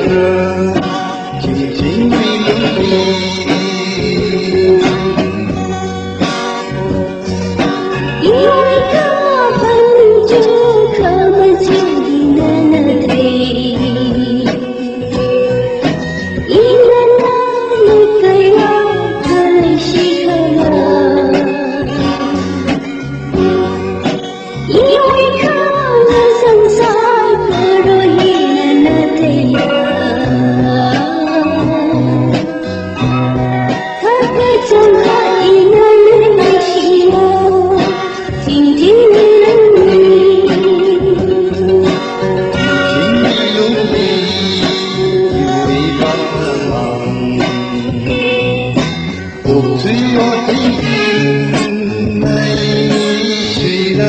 歌，轻轻地用力。因为他很久可不就的那对，因为那一个呀可惜可了，因为他那生杀可若一那对呀，他可将他一那人起了。静静地用力，轻轻地用力，因为帮了忙。我最我听听那一句的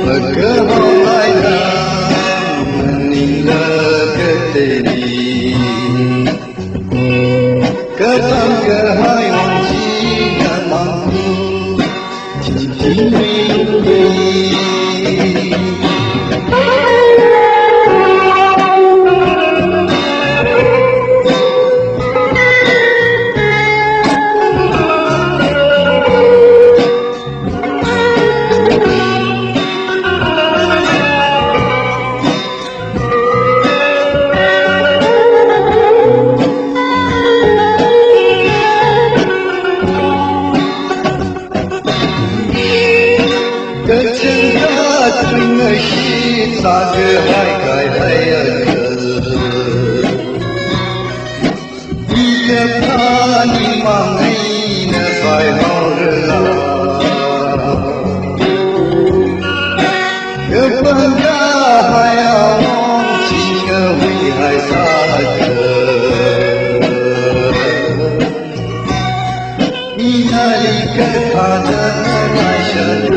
那个好爱的，你那个对你，个半个还忘记。轻轻地用力，个真的真的是咋个还该还呀个？你也怕你忙你那快好人啊？个本个还要忘记个危害啥个？你那里个他的爱什么？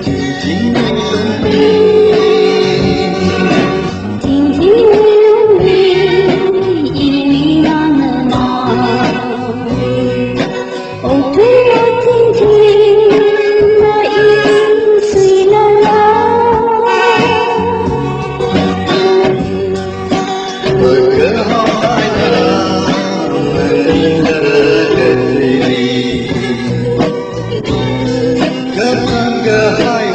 静静地用力，静静地用力，因为那么忙。哦，对我听听，那已经碎了啦。我个好爱的，你的嘴里，个半个还。